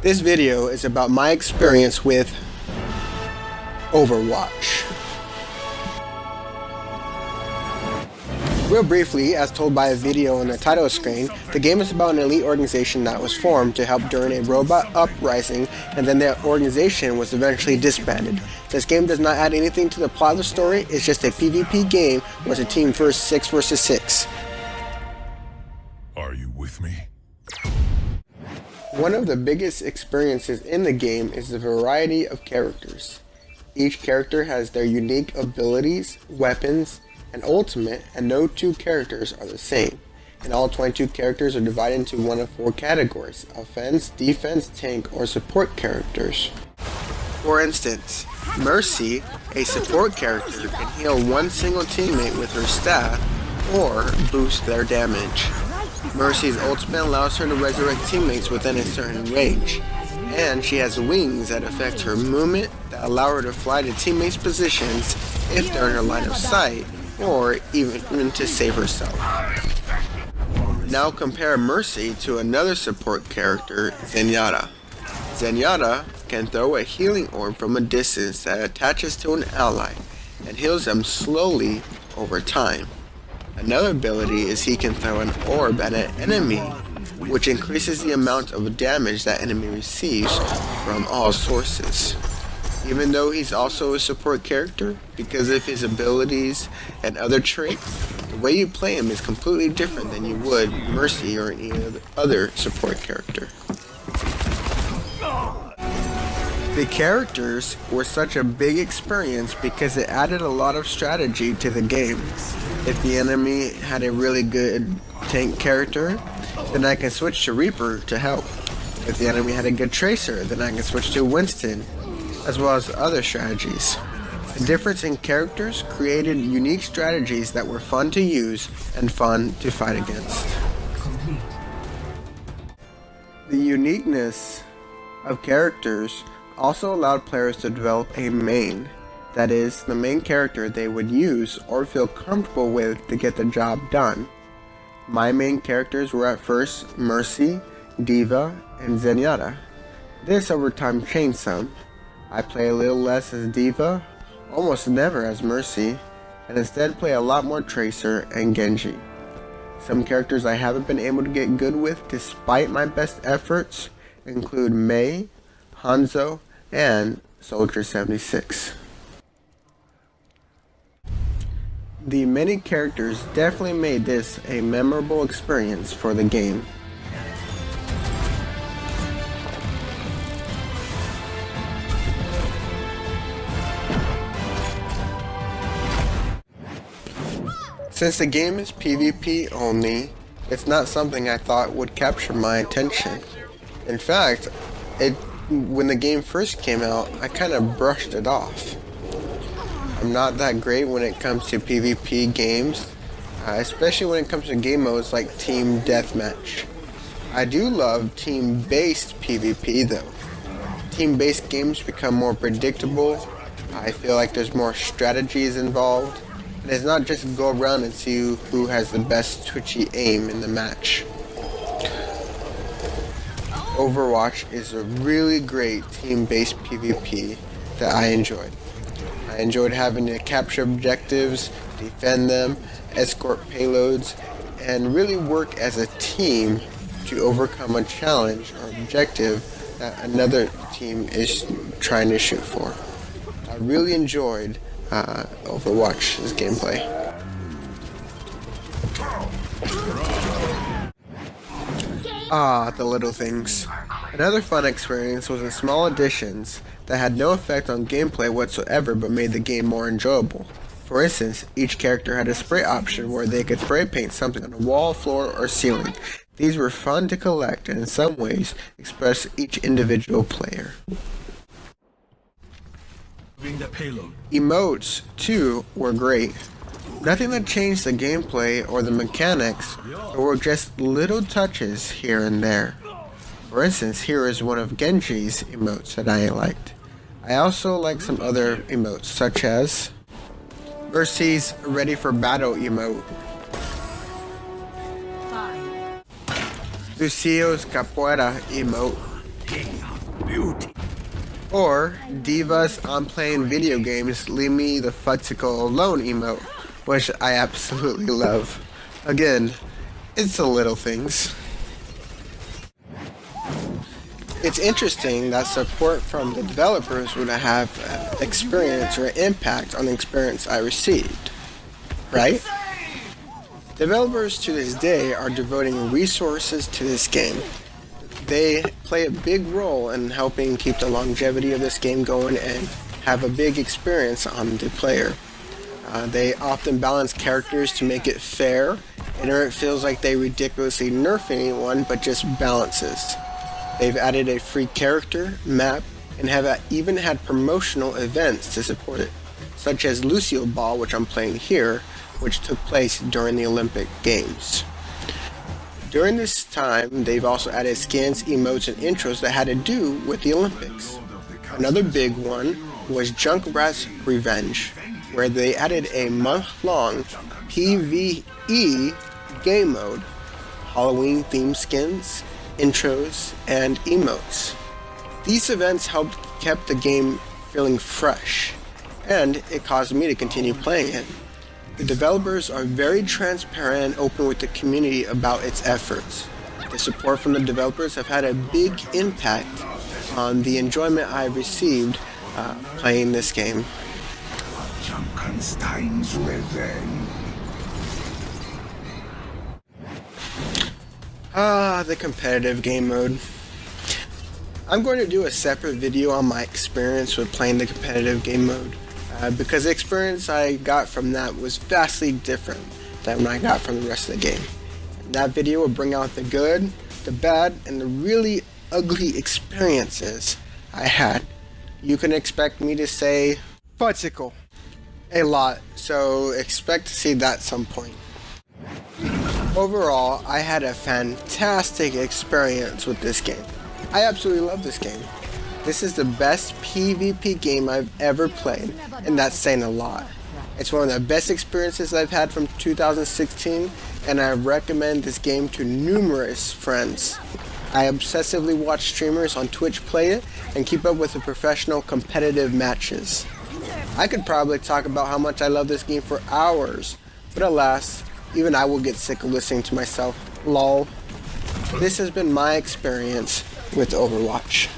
This video is about my experience with Overwatch. Real briefly, as told by a video on the title screen, the game is about an elite organization that was formed to help during a robot uprising, and then that organization was eventually disbanded. This game does not add anything to the plot of the story, it's just a PvP game where it's a team first 6 versus 6. Are you with me? One of the biggest experiences in the game is the variety of characters. Each character has their unique abilities, weapons, and ultimate, and no two characters are the same. And all 22 characters are divided into one of 4 categories: offense, defense, tank, or support characters. For instance, Mercy, a support character, can heal one single teammate with her staff or boost their damage. Mercy's ultimate allows her to resurrect teammates within a certain range, and she has wings that affect her movement that allow her to fly to teammates' positions if they're in her line of sight, or even to save herself. Now compare Mercy to another support character, Zenyatta. Zenyatta can throw a healing orb from a distance that attaches to an ally and heals them slowly over time. Another ability is he can throw an orb at an enemy, which increases the amount of damage that enemy receives from all sources. Even though he's also a support character, because of his abilities and other traits, the way you play him is completely different than you would Mercy or any other support character. The characters were such a big experience because it added a lot of strategy to the game. If the enemy had a really good tank character, then I can switch to Reaper to help. If the enemy had a good Tracer, then I can switch to Winston, as well as other strategies. The difference in characters created unique strategies that were fun to use and fun to fight against. The uniqueness of characters also allowed players to develop a main, that is, the main character they would use or feel comfortable with to get the job done. My main characters were at first Mercy, D.Va, and Zenyatta. This over time changed some. I play a little less as D.Va, almost never as Mercy, and instead play a lot more Tracer and Genji. Some characters I haven't been able to get good with despite my best efforts include Mei, Hanzo, and Soldier 76. The many characters definitely made this a memorable experience for the game. Since the game is PvP only, it's not something I thought would capture my attention. In fact, when the game first came out, I kind of brushed it off. I'm not that great when it comes to PvP games, especially when it comes to game modes like Team Deathmatch. I do love team-based PvP though. Team-based games become more predictable. I feel like there's more strategies involved. And it's not just go around and see who has the best twitchy aim in the match. Overwatch is a really great team-based PvP that I enjoyed. I enjoyed having to capture objectives, defend them, escort payloads, and really work as a team to overcome a challenge or objective that another team is trying to shoot for. I really enjoyed Overwatch's gameplay. The little things. Another fun experience was the small additions that had no effect on gameplay whatsoever but made the game more enjoyable. For instance, each character had a spray option where they could spray paint something on a wall, floor, or ceiling. These were fun to collect and in some ways express each individual player. Emotes, too, were great. Nothing that changed the gameplay or the mechanics, but were just little touches here and there. For instance, here is one of Genji's emotes that I liked. I also like some other emotes, such as Mercy's Ready for Battle emote, Lucio's Capoeira emote, Or Divas, I'm playing video games, leave me the futticle alone emote, which I absolutely love. Again, it's the little things. It's interesting that support from the developers would have experience or impact on the experience I received, right? Developers to this day are devoting resources to this game. They play a big role in helping keep the longevity of this game going and have a big experience on the player. They often balance characters to make it fair, and it feels like they ridiculously nerf anyone but just balances. They've added a free character, map, and have even had promotional events to support it, such as Lucio Ball, which I'm playing here, which took place during the Olympic Games. During this time, they've also added skins, emotes, and intros that had to do with the Olympics. Another big one was Junkrat's Revenge, where they added a month-long PvE game mode, Halloween-themed skins, intros, and emotes. These events helped keep the game feeling fresh, and it caused me to continue playing it. The developers are very transparent and open with the community about its efforts. The support from the developers have had a big impact on the enjoyment I've received playing this game. Junkenstein's Revenge. The competitive game mode. I'm going to do a separate video on my experience with playing the competitive game mode, because the experience I got from that was vastly different than what I got from the rest of the game. That video will bring out the good, the bad, and the really ugly experiences I had. You can expect me to say futticle a lot, so expect to see that at some point. Overall, I had a fantastic experience with this game. I absolutely love this game. This is the best PvP game I've ever played, and that's saying a lot. It's one of the best experiences I've had from 2016, and I recommend this game to numerous friends. I obsessively watch streamers on Twitch play it and keep up with the professional competitive matches. I could probably talk about how much I love this game for hours, but alas, even I will get sick of listening to myself. Lol. This has been my experience with Overwatch.